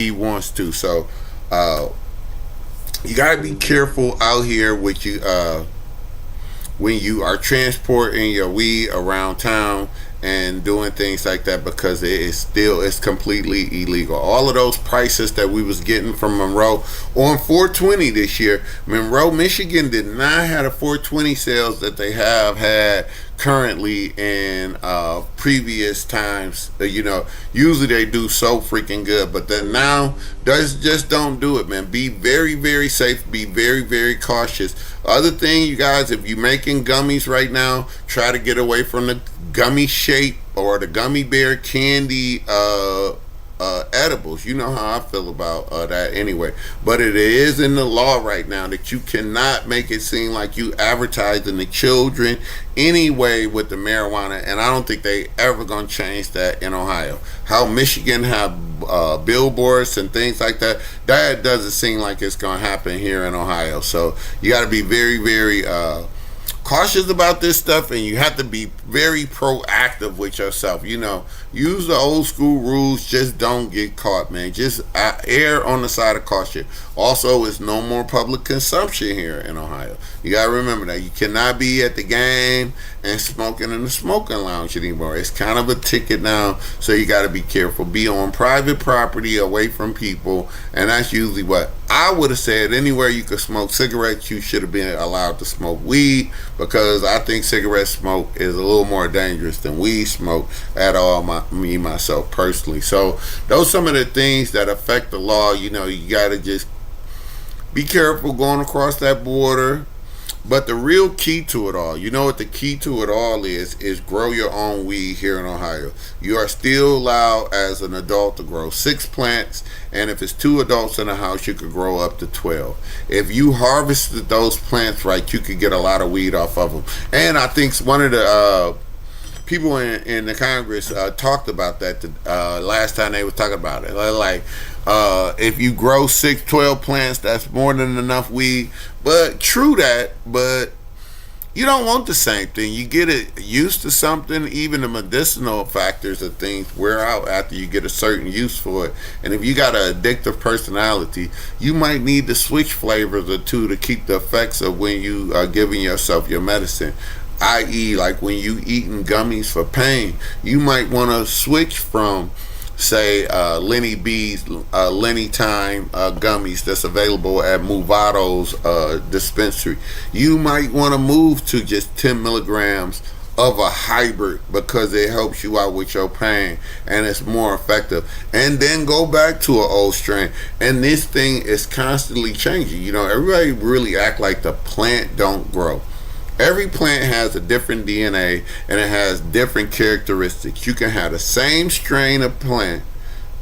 he wants to. So you gotta be careful out here with you when you are transporting your weed around town and doing things like that, because it's completely illegal. All of those prices that we was getting from Monroe on 420 this year, Monroe, Michigan did not have the 420 sales that they have had currently in previous times. Usually they do so freaking good, but then now just don't do it, man. Be very, very safe. Be very, very cautious. Other thing, you guys, if you're making gummies right now, try to get away from the gummy shape or the gummy bear candy edibles. You know how I feel about that anyway. But it is in the law right now that you cannot make it seem like you advertising the children anyway with the marijuana, and I don't think they ever gonna change that in Ohio. How Michigan have billboards and things like that, that doesn't seem like it's gonna happen here in Ohio. So you got to be very, very cautious about this stuff, and you have to be very proactive with yourself. Use the old school rules. Just don't get caught, man. Just err on the side of caution. Also, it's no more public consumption here in Ohio. You gotta remember that. You cannot be at the game and smoking in the smoking lounge anymore. It's kind of a ticket now, so you gotta be careful. Be on private property, away from people, and that's usually what I would have said. Anywhere you could smoke cigarettes, you should have been allowed to smoke weed, because I think cigarette smoke is a little more dangerous than weed smoke at all, myself personally. So those are some of the things that affect the law. You gotta just be careful going across that border. But the real key to it all, you know what the key to it all is grow your own weed here in Ohio. You are still allowed as an adult to grow 6 plants, and if it's 2 adults in a house, you could grow up to 12. If you harvested those plants right, you could get a lot of weed off of them. And I think one of the people in the Congress talked about that last time they was talking about it. Like, if you grow 12 plants, that's more than enough weed. But true that, but you don't want the same thing. You get it used to something. Even the medicinal factors of things wear out after you get a certain use for it. And if you got an addictive personality, you might need to switch flavors or two to keep the effects of when you are giving yourself your medicine. I.e., like when you eating gummies for pain, you might want to switch from, say, Lenny B's Lenny Time gummies that's available at Movado's dispensary. You might want to move to just 10 milligrams of a hybrid, because it helps you out with your pain and it's more effective. And then go back to an old strain. And this thing is constantly changing. Everybody really act like the plant don't grow. Every plant has a different DNA and it has different characteristics. You can have the same strain of plant,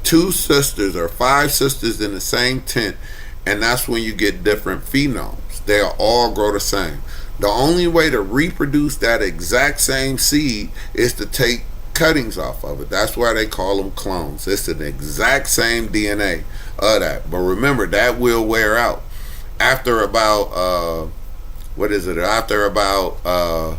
2 sisters or 5 sisters in the same tent, and that's when you get different phenoms. They'll all grow the same. The only way to reproduce that exact same seed is to take cuttings off of it. That's why they call them clones. It's an exact same DNA of that. But remember, that will wear out after about after about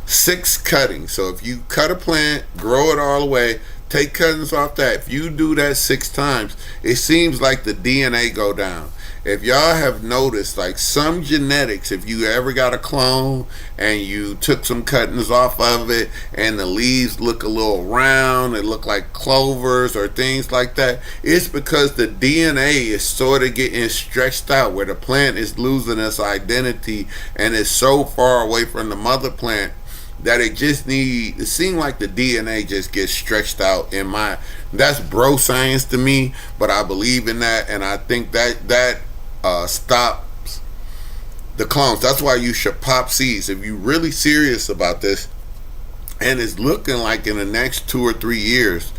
6 cuttings. So if you cut a plant, grow it all the way, take cuttings off that. If you do that 6 times, it seems like the DNA go down. If y'all have noticed, like some genetics, if you ever got a clone and you took some cuttings off of it and the leaves look a little round, it look like clovers or things like that, it's because the DNA is sort of getting stretched out, where the plant is losing its identity and is so far away from the mother plant that it seems like the DNA just gets stretched out. That's bro science to me, but I believe in that, and I think that stops the clones. That's why you should pop seeds if you're really serious about this. And it's looking like in the next 2 or 3 years,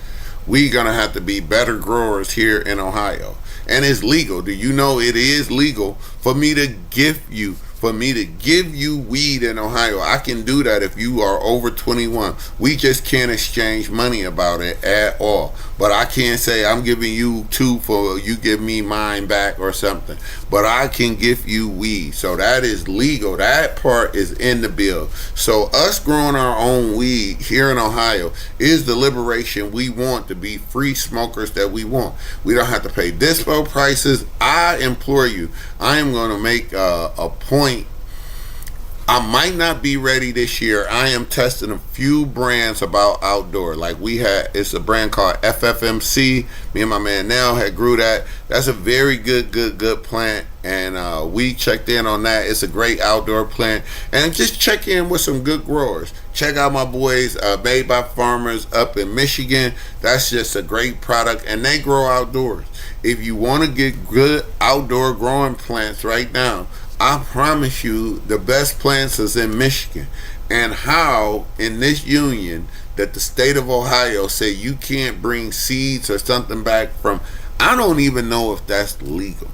we're gonna have to be better growers here in Ohio. And it's legal. Do you know it is legal for me to gift you for me to give you weed in Ohio. I can do that if you are over 21. We just can't exchange money about it at all. But I can't say I'm giving you two for you give me mine back or something. But I can give you weed. So that is legal. That part is in the bill. So us growing our own weed here in Ohio is the liberation we want, to be free smokers that we want. We don't have to pay dispo prices. I implore you, I am going to make a point. I might not be ready this year. I am testing a few brands about outdoor. Like it's a brand called FFMC. Me and my man Nell had grew that. That's a very good plant. And we checked in on that. It's a great outdoor plant. And just check in with some good growers. Check out my boys, Made by Farmers up in Michigan. That's just a great product. And they grow outdoors. If you want to get good outdoor growing plants right now, I promise you the best plants is in Michigan. And how in this union that the state of Ohio say you can't bring seeds or something back from, I don't even know if that's legal.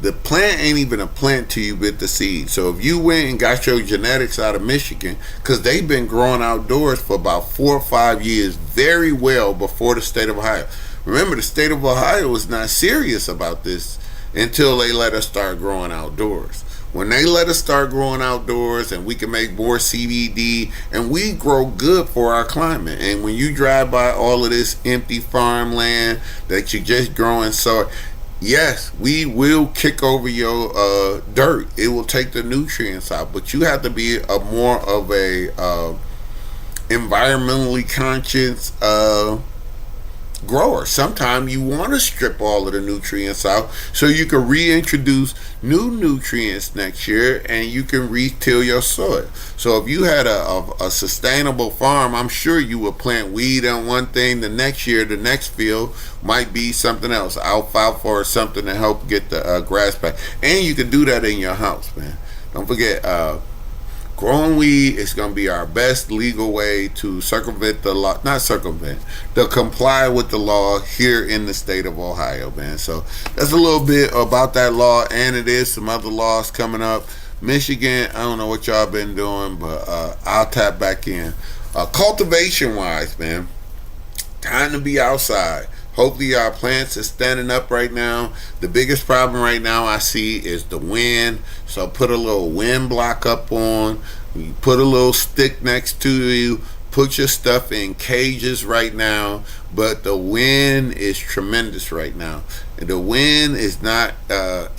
The plant ain't even a plant to you with the seed. So if you went and got your genetics out of Michigan, because they've been growing outdoors for about 4 or 5 years very well before the state of Ohio. Remember, the state of Ohio was not serious about this until they let us start growing outdoors. When they let us start growing outdoors and we can make more CBD and we grow good for our climate. And when you drive by all of this empty farmland that you're just growing soy, yes, we will kick over your dirt. It will take the nutrients out, but you have to be a more of a environmentally conscious grower. Sometimes you want to strip all of the nutrients out so you can reintroduce new nutrients next year and you can retill your soil. So if you had a sustainable farm, I'm sure you would plant weed on one thing. The next year, the next field might be something else, alfalfa or something to help get the grass back. And you can do that in your house, man. Don't forget, growing weed is going to be our best legal way to circumvent the law, not circumvent, to comply with the law here in the state of Ohio, man. So that's a little bit about that law, and it is some other laws coming up. Michigan, I don't know what y'all been doing, but I'll tap back in. Cultivation wise, man, time to be outside. Hopefully our plants are standing up right now. The biggest problem right now I see is the wind. So put a little wind block up on. You put a little stick next to you. Put your stuff in cages right now. But the wind is tremendous right now. And the wind is not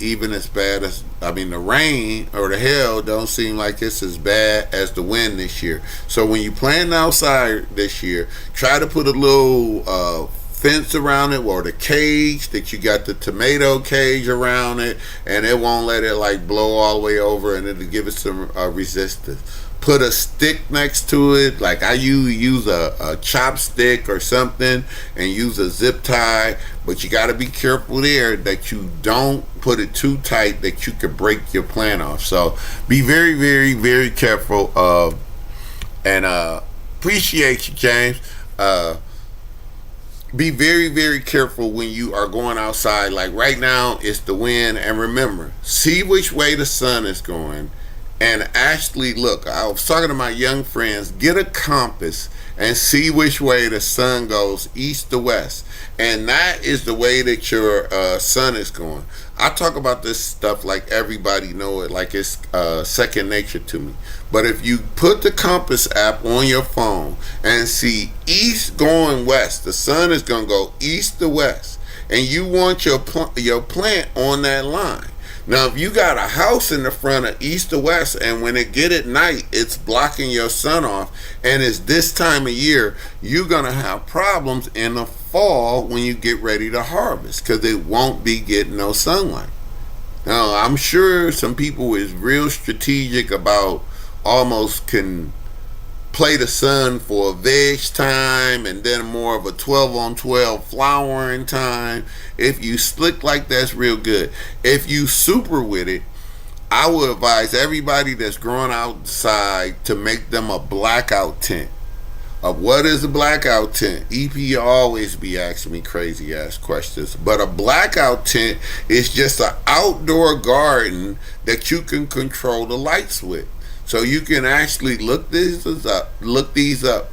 even as bad as, the rain or the hail don't seem like it's as bad as the wind this year. So when you plant outside this year, try to put a little fence around it, or the cage that you got, the tomato cage around it, and it won't let it like blow all the way over, and it'll give it some resistance. Put a stick next to it, like I use a chopstick or something, and use a zip tie, but you got to be careful there that you don't put it too tight that you could break your plant off. So be very, very, very careful. And appreciate you, James. Be very, very careful when you are going outside. Like right now, it's the wind. And remember, see which way the sun is going. And actually, look, I was talking to my young friends, get a compass and see which way the sun goes, east to west. And that is the way that your sun is going. I talk about this stuff like everybody know it, like it's second nature to me. But if you put the compass app on your phone and see east going west, the sun is going to go east to west, and you want your plant on that line. Now, if you got a house in the front of east to west, and when it get at night, it's blocking your sun off, and it's this time of year, you're going to have problems in the fall when you get ready to harvest, because it won't be getting no sunlight. Now, I'm sure some people is real strategic about almost can play the sun for a veg time and then more of a 12 on 12 flowering time. If you slick like that's real good. If you super with it, I would advise everybody that's growing outside to make them a blackout tent. What is a blackout tent? EP always be asking me crazy ass questions. But a blackout tent is just an outdoor garden that you can control the lights with. So you can actually look these up,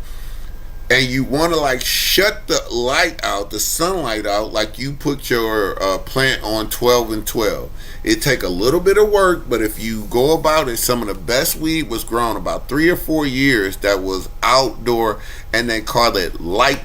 and you want to like shut the light out, the sunlight out, like you put your plant on 12 and 12. It take a little bit of work, but if you go about it, some of the best weed was grown about 3 or 4 years that was outdoor, and they call it light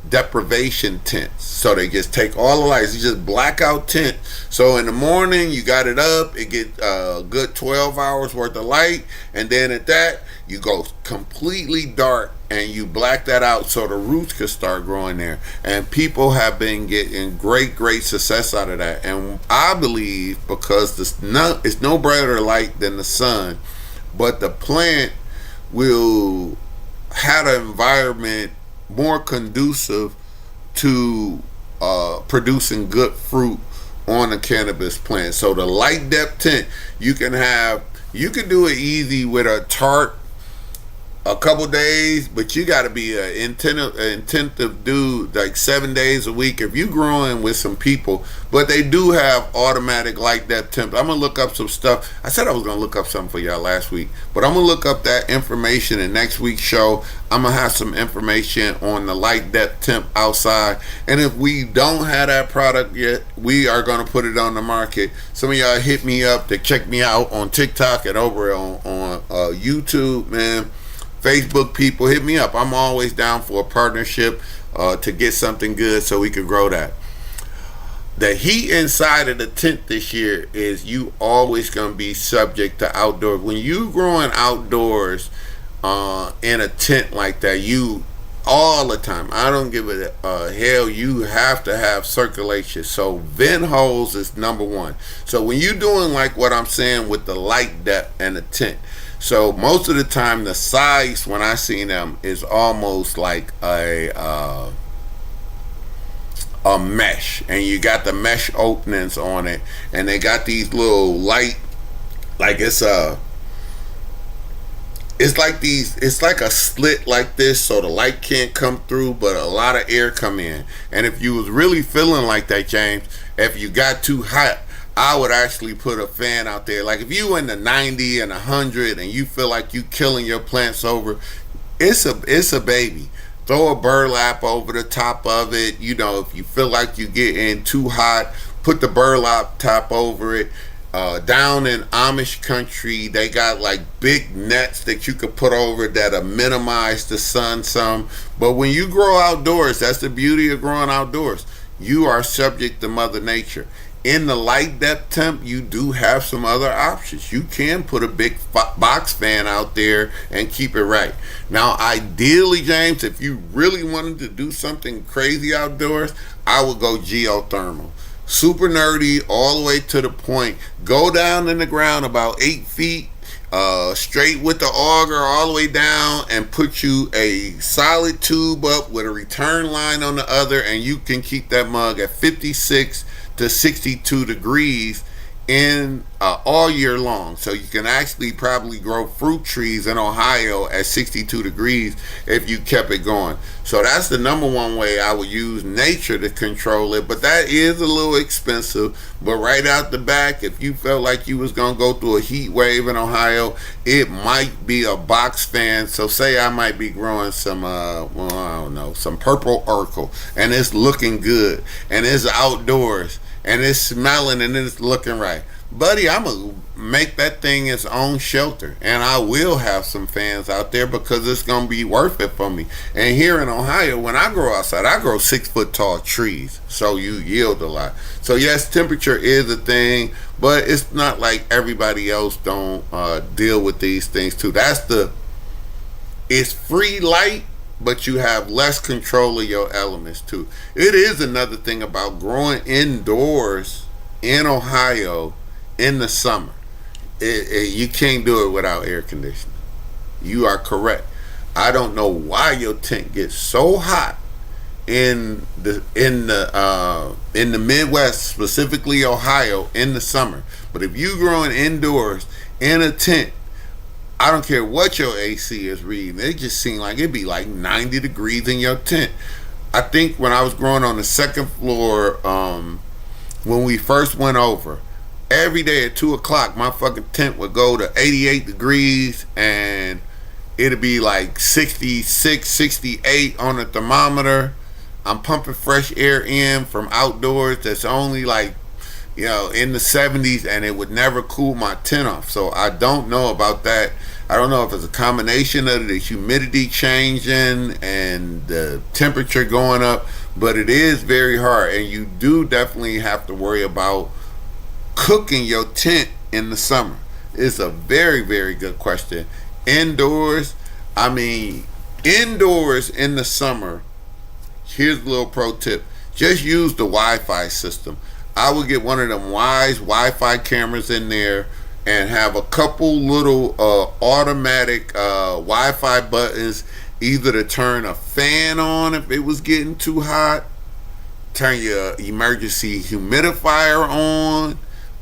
deprivation tents. So they just take all the lights. You just black out tent. So in the morning you got it up, it get a good 12 hours worth of light, and then at that you go completely dark and you black that out so the roots could start growing there. And people have been getting great success out of that. And I believe because it's no brighter light than the sun, but the plant will have an environment more conducive to producing good fruit on a cannabis plant. So the light depth tent, you can do it easy with a tarp a couple days, but you got to be an intensive dude, like 7 days a week if you growing with some people. But they do have automatic light depth temp. I'm gonna look up some stuff. I said I was gonna look up something for y'all last week, but I'm gonna look up that information in next week's show. I'm gonna have some information on the light depth temp outside, and if we don't have that product yet, we are gonna put it on the market. Some of y'all hit me up to check me out on TikTok and over on YouTube, man. Facebook people, hit me up. I'm always down for a partnership to get something good so we can grow that. The heat inside of the tent this year is you always going to be subject to outdoors. When you growing outdoors in a tent like that, you all the time, I don't give a hell, you have to have circulation. So vent holes is number one. So when you doing like what I'm saying with the light depth and the tent, so most of the time the size when I see them is almost like a mesh, and you got the mesh openings on it, and they got these little light, like it's like a slit like this, so the light can't come through, but a lot of air come in. And if you was really feeling like that, James, if you got too hot, I would actually put a fan out there. Like if you in the 90 and 100 and you feel like you killing your plants over, it's a baby. Throw a burlap over the top of it. You know, if you feel like you getting too hot, put the burlap top over it. Down in Amish country, they got like big nets that you could put over that'll minimize the sun some. But when you grow outdoors, that's the beauty of growing outdoors. You are subject to Mother Nature. In the light depth temp, you do have some other options. You can put a big box fan out there and keep it right. Now, ideally, James, if you really wanted to do something crazy outdoors, I would go geothermal. Super nerdy all the way to the point. Go down in the ground about 8 feet, straight with the auger all the way down, and put you a solid tube up with a return line on the other, and you can keep that mug at 56 to 62 degrees in all year long. So you can actually probably grow fruit trees in Ohio at 62 degrees if you kept it going. So that's the number one way I would use nature to control it, but that is a little expensive. But right out the back, if you felt like you was gonna go through a heat wave in Ohio, it might be a box fan. So say I might be growing some I don't know, some purple Urkel, and it's looking good, and it's outdoors, and it's smelling, and it's looking right. Buddy, I'm going to make that thing its own shelter, and I will have some fans out there because it's going to be worth it for me. And here in Ohio, when I grow outside, I grow 6 foot tall trees, so you yield a lot. So yes, temperature is a thing, but it's not like everybody else don't deal with these things too. It's free light, but you have less control of your elements too. It is another thing about growing indoors in Ohio in the summer. You can't do it without air conditioning. You are correct. I don't know why your tent gets so hot in the Midwest, specifically Ohio, in the summer. But if you growing indoors in a tent, I don't care what your AC is reading. It just seemed like it'd be like 90 degrees in your tent. I think when I was growing on the second floor, when we first went over, every day at 2 o'clock, my fucking tent would go to 88 degrees, and it'd be like 66, 68 on the thermometer. I'm pumping fresh air in from outdoors that's only like, in the 70s, and it would never cool my tent off. So I don't know about that. I don't know if it's a combination of the humidity changing and the temperature going up, but it is very hard, and you do definitely have to worry about cooking your tent in the summer. It's a very, very good question. Indoors, indoors in the summer, here's a little pro tip. Just use the Wi-Fi system. I would get one of them Wise Wi-Fi cameras in there and have a couple little automatic Wi-Fi buttons, either to turn a fan on if it was getting too hot, turn your emergency humidifier on.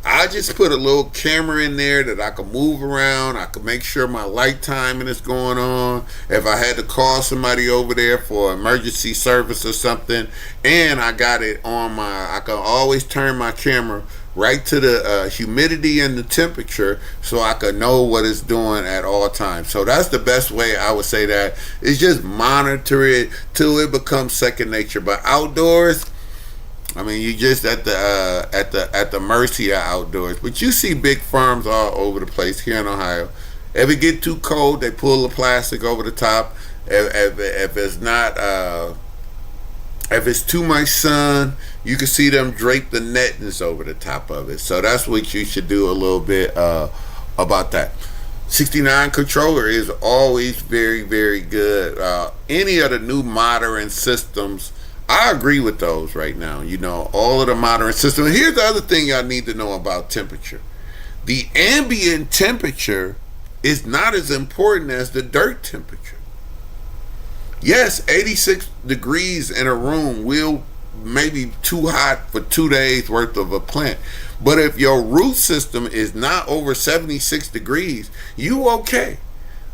I just put a little camera in there that I could move around. I could make sure my light timing is going on. If I had to call somebody over there for emergency service or something, and I got it on I can always turn my camera right to the humidity and the temperature, so I could know what it's doing at all times. So that's the best way I would say that, is just monitor it till it becomes second nature. But outdoors, you just at the mercy of outdoors. But you see big farms all over the place here in Ohio. If it get too cold, they pull the plastic over the top. If it's not, if it's too much sun, you can see them drape the nettings over the top of it. So that's what you should do a little bit about that. 69 controller is always very, very good. Any of the new modern systems, I agree with those right now. All of the modern systems. Here's the other thing y'all need to know about temperature. The ambient temperature is not as important as the dirt temperature. Yes, 86 degrees in a room will maybe too hot for 2 days worth of a plant. But if your root system is not over 76 degrees, you okay.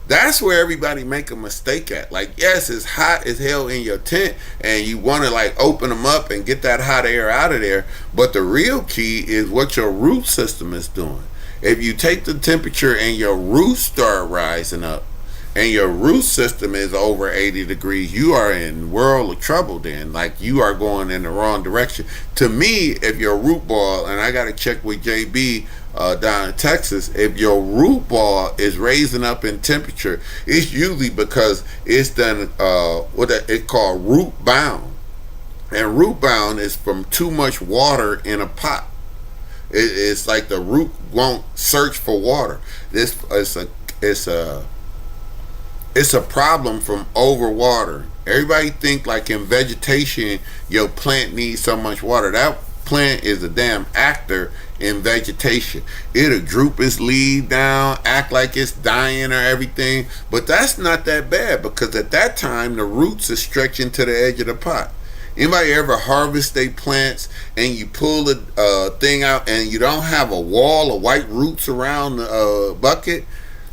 That's where everybody make a mistake at. Like, yes, it's hot as hell in your tent, and you want to open them up and get that hot air out of there. But the real key is what your root system is doing. If you take the temperature and your roots start rising up, and your root system is over 80 degrees, you are in world of trouble then. You are going in the wrong direction. To me, if your root ball, and I got to check with JB down in Texas, if your root ball is raising up in temperature, it's usually because it's done what it's called root bound. And root bound is from too much water in a pot. It's like the root won't search for water. It's a problem from overwater. Everybody think in vegetation, your plant needs so much water. That plant is a damn actor in vegetation. It'll droop its leaf down, act like it's dying or everything, but that's not that bad, because at that time the roots are stretching to the edge of the pot. Anybody ever harvest their plants and you pull the thing out and you don't have a wall of white roots around the bucket?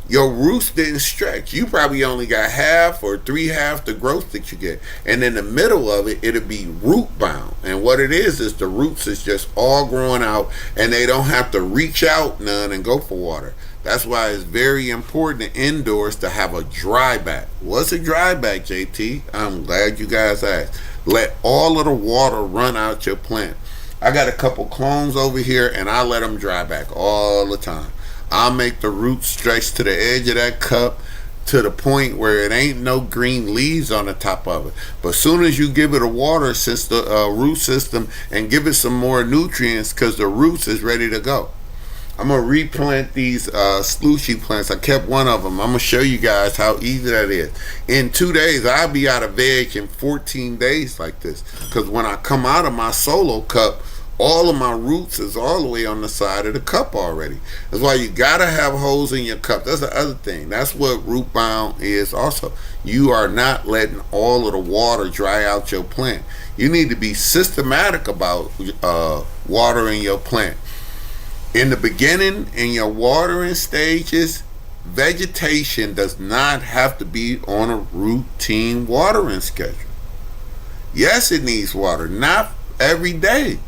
Your roots didn't stretch. You probably only got half or three-half the growth that you get. And in the middle of it, it'll be root bound. And what it is the roots is just all growing out, and they don't have to reach out none and go for water. That's why it's very important indoors to have a dry back. What's a dry back, JT? I'm glad you guys asked. Let all of the water run out your plant. I got a couple clones over here, and I let them dry back all the time. I'll make the roots stretch to the edge of that cup to the point where it ain't no green leaves on the top of it. But as soon as you give it a water system, root system, and give it some more nutrients, because the roots is ready to go. I'm going to replant these slushy plants. I kept one of them. I'm going to show you guys how easy that is. In 2 days, I'll be out of veg in 14 days like this. Because when I come out of my solo cup, all of my roots is all the way on the side of the cup already. That's why you gotta have holes in your cup. That's the other thing. That's what root bound is also. You are not letting all of the water dry out your plant. You need to be systematic about watering your plant. In the beginning, in your watering stages, vegetation does not have to be on a routine watering schedule. Yes, it needs water, not every day.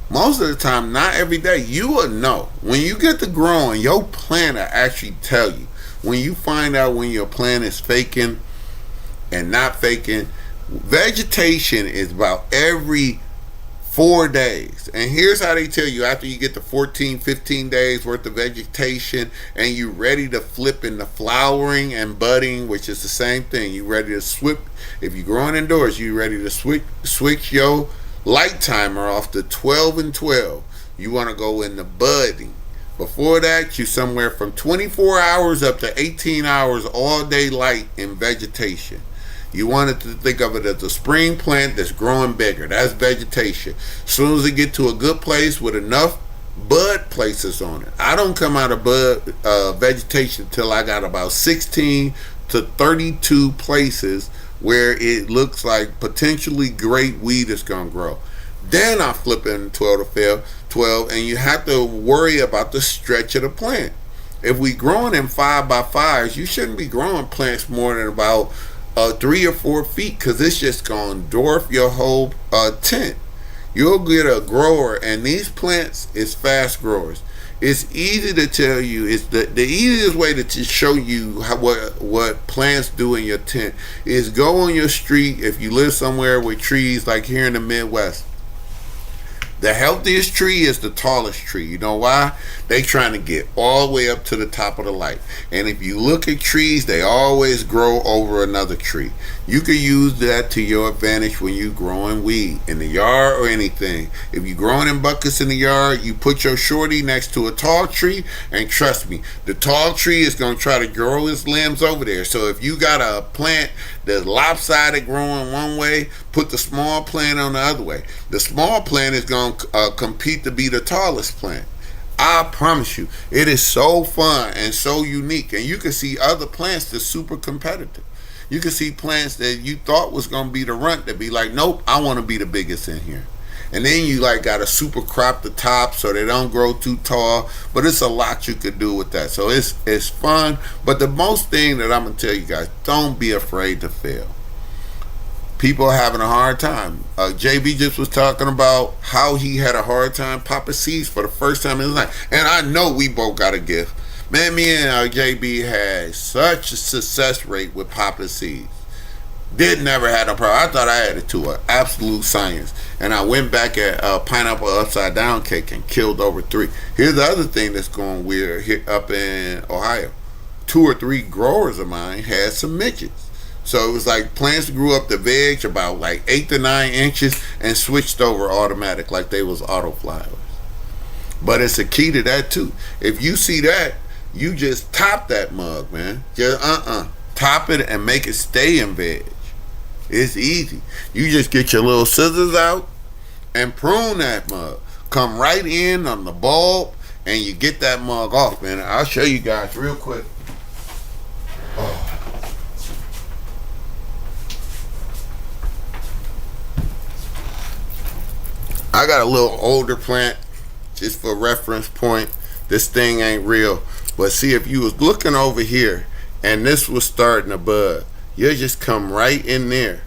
Most of the time, not every day. You will know. When you get to growing, your plant will actually tell you. When you find out when your plant is faking and not faking, vegetation is about every 4 days. And here's how they tell you: after you get the 14, 15 days worth of vegetation and you ready to flip into flowering and budding, which is the same thing. You ready to switch. If you're growing indoors, you ready to switch your light timer off to 12 and 12. You want to go into budding. Before that, you somewhere from 24 hours up to 18 hours all day light in vegetation. You wanted to think of it as a spring plant that's growing bigger. That's vegetation. As soon as it get to a good place with enough bud places on it. I don't come out of bud vegetation till I got about 16 to 32 places where it looks like potentially great weed is going to grow. Then I flip it in 12 to 12, and you have to worry about the stretch of the plant. If we growing in 5x5s, you shouldn't be growing plants more than about 3 or 4 feet, because it's just going to dwarf your whole tent. You'll get a grower, and these plants is fast growers. It's easy to tell you. It's the easiest way to show you what plants do in your tent is go on your street. If you live somewhere with trees, like here in the Midwest, the healthiest tree is the tallest tree. You know why? They trying to get all the way up to the top of the light. And if you look at trees, they always grow over another tree. You can use that to your advantage when you growing weed in the yard or anything. If you growing in buckets in the yard, you put your shorty next to a tall tree, and trust me, the tall tree is going to try to grow its limbs over there. So if you got a plant that's lopsided growing one way, put the small plant on the other way. The small plant is going to compete to be the tallest plant. I promise you, it is so fun and so unique. And you can see other plants that's super competitive. You can see plants that you thought was going to be the runt that be like, nope, I want to be the biggest in here. And then you like got to super crop the top so they don't grow too tall. But it's a lot you could do with that. So it's fun. But the most thing that I'm going to tell you guys, don't be afraid to fail. People are having a hard time. JB just was talking about how he had a hard time popping seeds for the first time in his life. And I know we both got a gift. Man, me and JB had such a success rate with popping seeds. Did never had a problem. I thought I had it to an absolute science. And I went back at pineapple upside down cake and killed over 3. Here's the other thing that's going weird here up in Ohio. 2 or 3 growers of mine had some midgets. So it was like plants grew up the veg about like 8 to 9 inches and switched over automatic like they was auto flowers. But it's a key to that too. If you see that, you just top that mug, man. Just top it and make it stay in veg. It's easy. You just get your little scissors out and prune that mug. Come right in on the bulb and you get that mug off, man. I'll show you guys real quick. Oh. I got a little older plant, just for reference point. This thing ain't real. But see, if you was looking over here and this was starting to bud, you'll just come right in there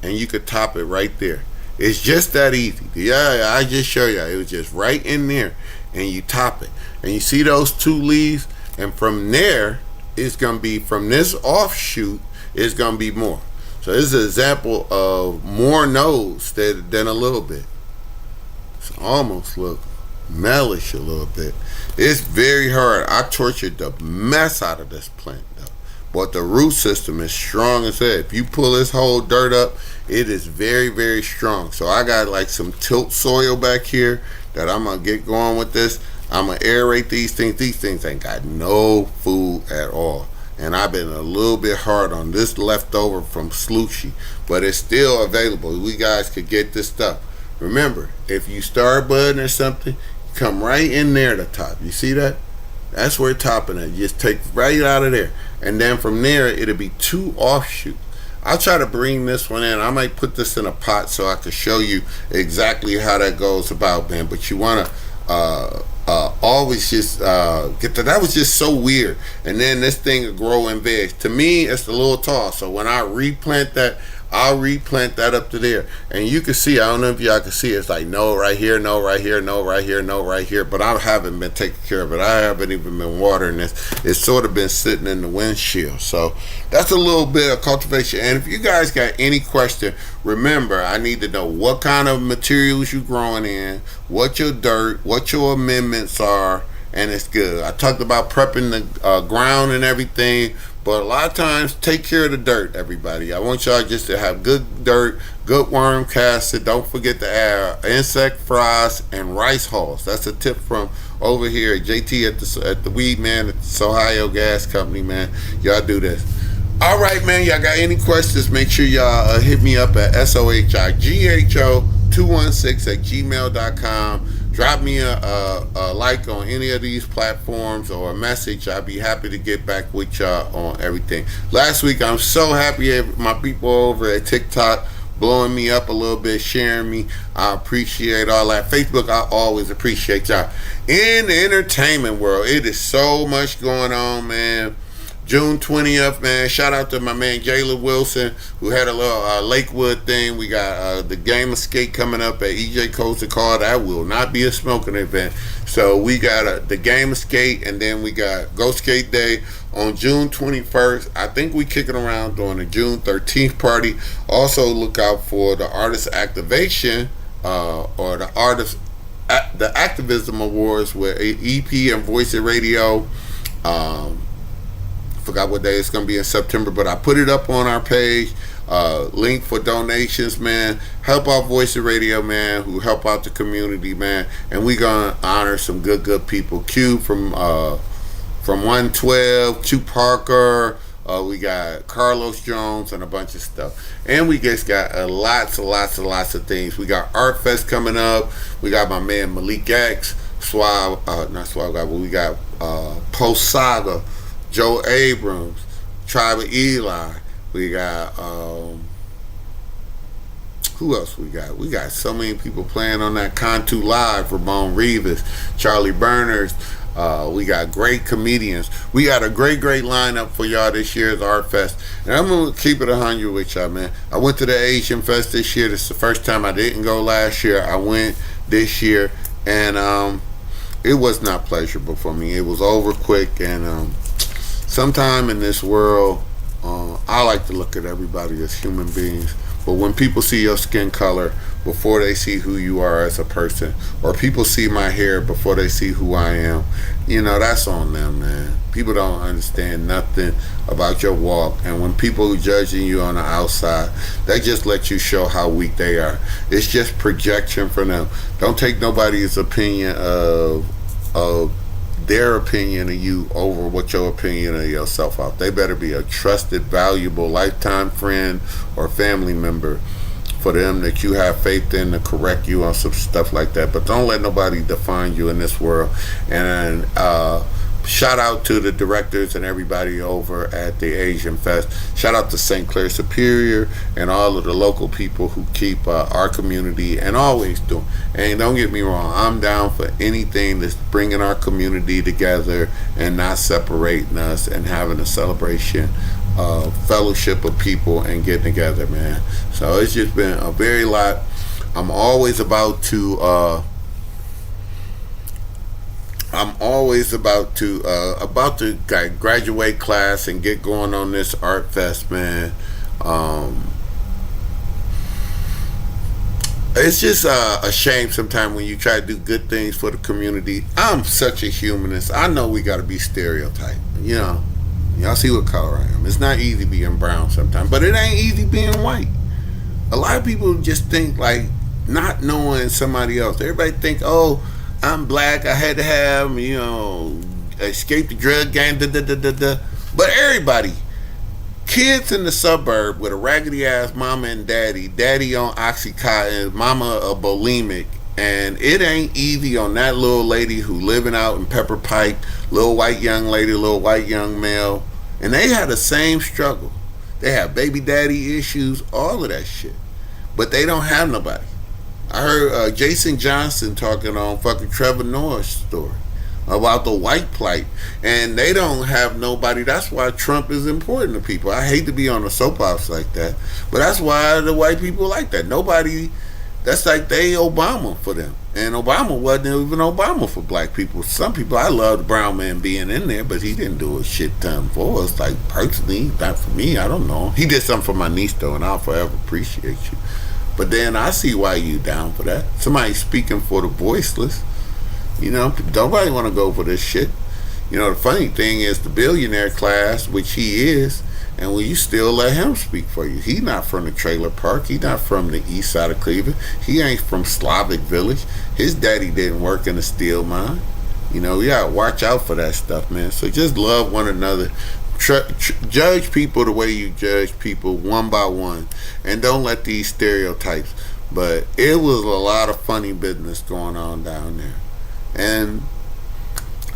and you could top it right there. It's just that easy. Yeah, I just show you. It was just right in there and you top it. And you see those 2 leaves? And from there, it's going to be, from this offshoot, it's going to be more. So this is an example of more nodes than a little bit. It's almost look mellish a little bit. It's very hard. I tortured the mess out of this plant though. But the root system is strong as hell. If you pull this whole dirt up, it is very, very strong. So I got like some tilt soil back here that I'm going to get going with this. I'm going to aerate these things. These things ain't got no food at all. And I've been a little bit hard on this leftover from Slushy. But it's still available. We guys could get this stuff. Remember, if you start budding or something, come right in there at the top. You see that? That's where topping it. You just take right out of there. And then from there, it'll be 2 offshoots. I'll try to bring this one in. I might put this in a pot so I can show you exactly how that goes about, man. But you want to always just get that was just so weird. And then this thing will grow in veg. To me, it's a little tall. So when I replant that, I'll replant that up to there. And you can see, I don't know if y'all can see, it's like no right here, no right here, no right here, no right here. But I haven't been taking care of it. I haven't even been watering this. It's sort of been sitting in the windshield. So that's a little bit of cultivation. And if you guys got any question, remember, I need to know what kind of materials you're growing in, what your dirt, what your amendments are, and it's good. I talked about prepping the ground and everything, but a lot of times, take care of the dirt, everybody. I want y'all just to have good dirt, good worm casted. Don't forget to add insect frost and rice hulls. That's a tip from over here at JT at the Weed Man at the Sohigho Gas Company, man. Y'all do this. All right, man. Y'all got any questions, make sure y'all hit me up at sohigho216@gmail.com. Drop me a like on any of these platforms or a message. I'll be happy to get back with y'all on everything. Last week, I'm so happy my people over at TikTok blowing me up a little bit, sharing me. I appreciate all that. Facebook, I always appreciate y'all. In the entertainment world, it is so much going on, man. June 20th, man. Shout out to my man Jayla Wilson, who had a little Lakewood thing. We got the Game of Skate coming up at EJ Coast Car. That will not be a smoking event. So we got the Game of Skate, and then we got Go Skate Day on June 21st. I think we kicking around during the June 13th party. Also look out for the Artist Activation or the Activism Awards with EP and Voice of Radio. Forgot what day it's going to be in September, but I put it up on our page. Link for donations, man. Help out Voice of Radio, man, who help out the community, man. And we going to honor some good people. Q from 112, Q Parker. We got Carlos Jones and a bunch of stuff. And we just got lots of things. We got Art Fest coming up. We got my man Malik X. Not Swab Guy, but we got Post Saga. Joe Abrams, Tribe of Eli. We got who else we got? We got so many people playing on that Contu Live. Ramon Rivas, Charlie Burners. We got great comedians. We got a great lineup for y'all this year's Art Fest. And I'm gonna keep it 100 with y'all, man. I went to the Asian Fest this year. This is the first time. I didn't go last year. I went this year, and it was not pleasurable for me. It was over quick, and sometime in this world, I like to look at everybody as human beings. But when people see your skin color before they see who you are as a person, or people see my hair before they see who I am, that's on them, man. People don't understand nothing about your walk. And when people are judging you on the outside, they just let you show how weak they are. It's just projection for them. Don't take nobody's opinion of their opinion of you over what your opinion of yourself are. They better be a trusted, valuable, lifetime friend or family member for them that you have faith in to correct you on some stuff like that. But don't let nobody define you in this world. And shout out to the directors and everybody over at the Asian Fest. Shout out to St. Clair Superior and all of the local people who keep our community and always do. And don't get me wrong, I'm down for anything that's bringing our community together and not separating us and having a celebration, fellowship of people and getting together, man. So it's just been a very lot. I'm always about to graduate class and get going on this Art Fest, man. It's just a shame sometimes when you try to do good things for the community. I'm such a humanist. I know we got to be stereotyped. Y'all see what color I am. It's not easy being brown sometimes, but it ain't easy being white. A lot of people just think like not knowing somebody else. Everybody think, oh, I'm black, I had to have, escape the drug gang, But everybody, kids in the suburb with a raggedy ass mama and daddy on Oxycontin, mama a bulimic, and it ain't easy on that little lady who living out in Pepper Pike, little white young lady, little white young male, and they had the same struggle. They have baby daddy issues, all of that shit. But they don't have nobody. I heard Jason Johnson talking on fucking Trevor Noah's story about the white plight, and they don't have nobody. That's why Trump is important to people. I hate to be on a soapbox like that, but that's why the white people like that. Nobody. That's like they Obama for them, and Obama wasn't even Obama for black people. Some people, I love the brown man being in there, but he didn't do a shit ton for us. Like personally, not for me. I don't know. He did something for my niece though, and I'll forever appreciate you. But then I see why you down for that. Somebody speaking for the voiceless. You know, nobody want to go for this shit. You know, the funny thing is the billionaire class, which he is, and will you still let him speak for you? He not from the trailer park. He not from the east side of Cleveland. He ain't from Slavic Village. His daddy didn't work in a steel mine. You know, you gotta watch out for that stuff, man. So just love one another. Judge people the way you judge people, one by one, and don't let these stereotypes. But it was a lot of funny business going on down there. And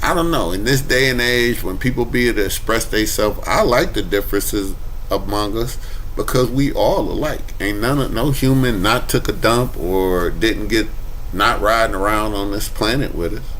I don't know, in this day and age when people be able to express themselves, I like the differences among us because we all alike. Ain't no human not took a dump or didn't get not riding around on this planet with us.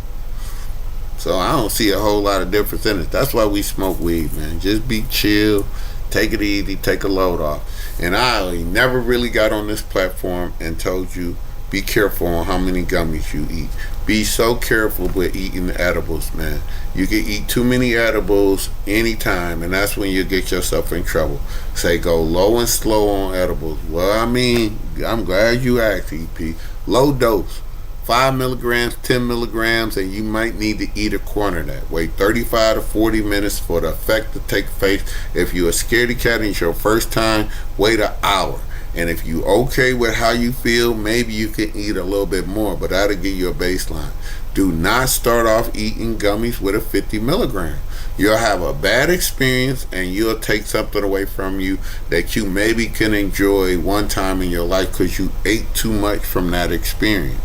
So I don't see a whole lot of difference in it. That's why we smoke weed, man. Just be chill, take it easy, take a load off. And I never really got on this platform and told you be careful on how many gummies you eat. Be so careful with eating edibles, man. You can eat too many edibles anytime, and that's when you get yourself in trouble. Say go low and slow on edibles. Well, I mean, I'm glad you asked, EP. Low dose. 5 milligrams, 10 milligrams, and you might need to eat a quarter of that. Wait 35 to 40 minutes for the effect to take place. If you're a scaredy cat and it's your first time, wait an hour. And if you okay with how you feel, maybe you can eat a little bit more, but that'll give you a baseline. Do not start off eating gummies with a 50 milligram. You'll have a bad experience and you'll take something away from you that you maybe can enjoy one time in your life because you ate too much from that experience.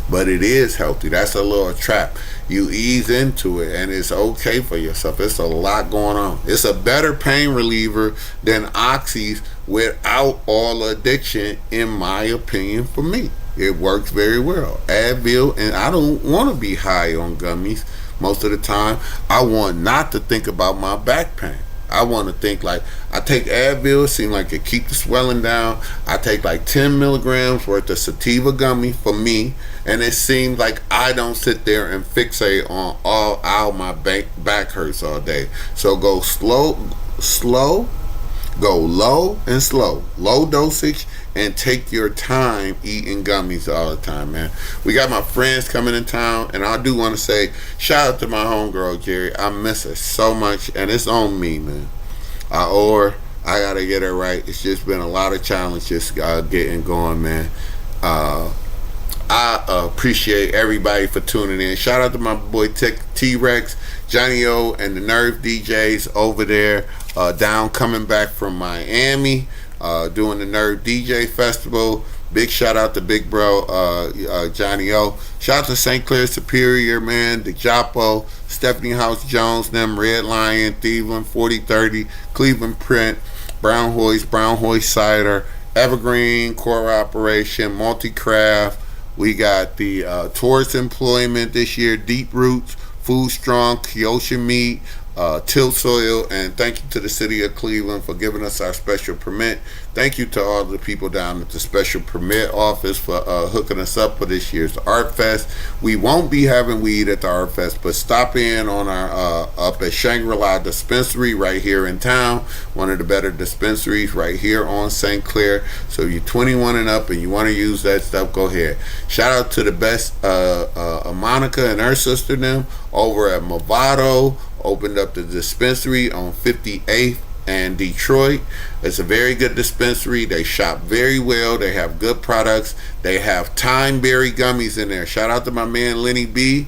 But it is healthy. That's a little trap. You ease into it and it's okay for yourself. It's a lot going on. It's a better pain reliever than oxys without all addiction, in my opinion, for me. It works very well. Advil, and I don't want to be high on gummies most of the time. I want not to think about my back pain. I want to think like, I take Advil, it seems like it keep the swelling down. I take like 10 milligrams worth of sativa gummy for me, and it seems like I don't sit there and fixate on all my back hurts all day. So go slow, go low and slow. Low dosage, and take your time eating gummies all the time, man. We got my friends coming in town, and I do want to say shout out to my homegirl Jerry. I miss her so much, and it's on me, man. I owe her. I gotta get her right. It's just been a lot of challenges getting going, man. I appreciate everybody for tuning in. Shout out to my boy T-Rex, Johnny O, and the Nerve DJs over there down coming back from Miami, doing the Nerve DJ Festival. Big shout out to big bro Johnny O. Shout out to St. Clair Superior, man, the Japo, Stephanie House Jones, them Red Lion, Cleveland 4030, Cleveland Print, Brown Hoist Cider, Evergreen Core Operation, Multicraft. We got the tourist employment this year, Deep Roots, Food Strong, Kyoshi Meat, Till Soil, and thank you to the city of Cleveland for giving us our special permit. Thank you to all the people down at the special permit office for hooking us up for this year's Art Fest. We won't be having weed at the Art Fest, but stop in on our up at Shangri-La Dispensary right here in town, one of the better dispensaries right here on St. Clair. So if you're 21 and up and you want to use that stuff, go ahead. Shout out to the best Monica and her sister them over at Movado. Opened up the dispensary on 58th and Detroit. It's a very good dispensary. They shop very well. They have good products. They have Time Berry gummies in there. Shout out to my man Lenny B.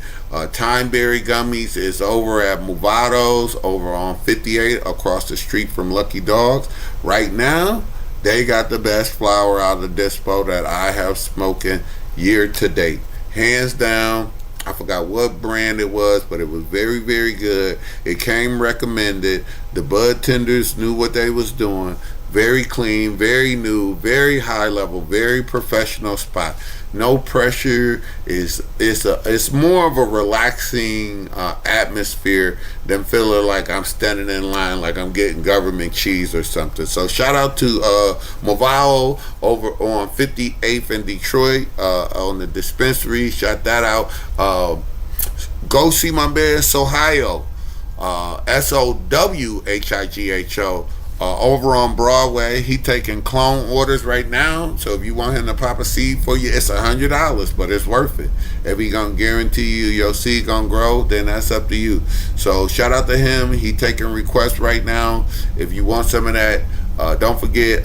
Time Berry gummies is over at Movado's over on 58 across the street from Lucky Dogs. Right now, they got the best flower out of the dispo that I have smoking year to date. Hands down. I forgot what brand it was, but it was very, very good. It came recommended. The bud tenders knew what they was doing. Very clean, very new, very high level, very professional spot. No pressure. It's more of a relaxing atmosphere than feeling like I'm standing in line, like I'm getting government cheese or something. So shout out to Movao over on 58th in Detroit on the dispensary. Shout that out. Go see my man Sohigho, Sowhigho, over on Broadway. He taking clone orders right now. So if you want him to pop a seed for you, it's $100, but it's worth it. If he gonna guarantee you your seed gonna grow, then that's up to you. So shout out to him. He taking requests right now. If you want some of that, don't forget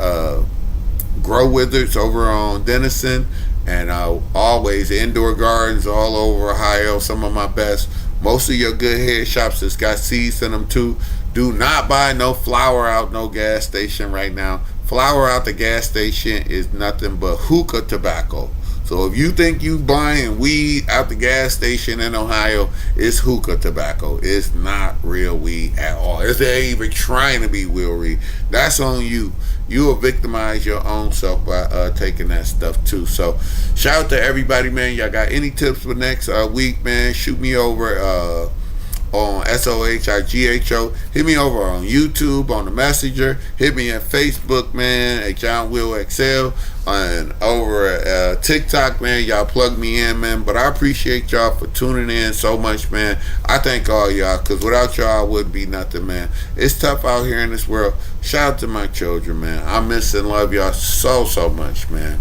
Grow Wizards over on Denison, and always indoor gardens all over Ohio. Some of my best. Most of your good head shops that's got seeds in them too. Do not buy no flour out no gas station right now. Flour out the gas station is nothing but hookah tobacco. So if you think you buying weed out the gas station in Ohio, it's hookah tobacco. It's not real weed at all. It's even trying to be real weed. That's on you. You will victimize your own self by taking that stuff too. So shout out to everybody, man. Y'all got any tips for next week, man? Shoot me over on Sohigho. Hit me over on YouTube, on the Messenger. Hit me at Facebook, man, at John Will XL. And over at TikTok, man, y'all plug me in, man. But I appreciate y'all for tuning in so much, man. I thank all y'all, because without y'all, I wouldn't be nothing, man. It's tough out here in this world. Shout out to my children, man. I miss and love y'all so much, man.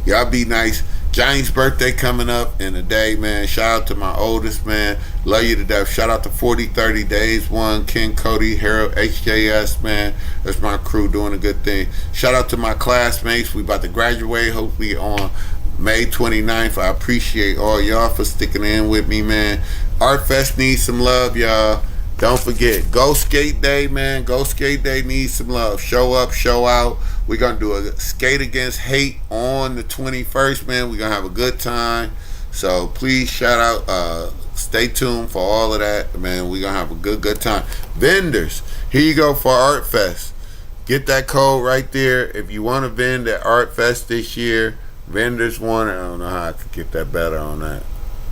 Y'all be nice. Johnny's birthday coming up in a day, man. Shout out to my oldest, man. Love you to death. Shout out to 4030 Days One, Ken, Cody, Harold, HJS, man. That's my crew doing a good thing. Shout out to my classmates. We about to graduate, hopefully on May 29th. I appreciate all y'all for sticking in with me, man. Art Fest needs some love, y'all. Don't forget, Go Skate Day, man. Go Skate Day needs some love. Show up, show out. We're going to do a Skate Against Hate on the 21st, man. We're going to have a good time. So please shout out. Stay tuned for all of that, man. We're going to have a good time. Vendors, here you go for Art Fest. Get that code right there. If you want to vend at Art Fest this year, Vendors Want It. I don't know how I could get that better on that.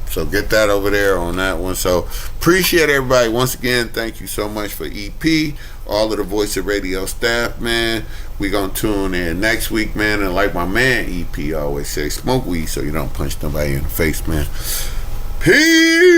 So get that over there on that one. So appreciate everybody. Once again, thank you so much for EP, all of the Voice of Radio staff, man. We gonna tune in next week, man. And like my man EP always say, smoke weed so you don't punch nobody in the face, man. Peace.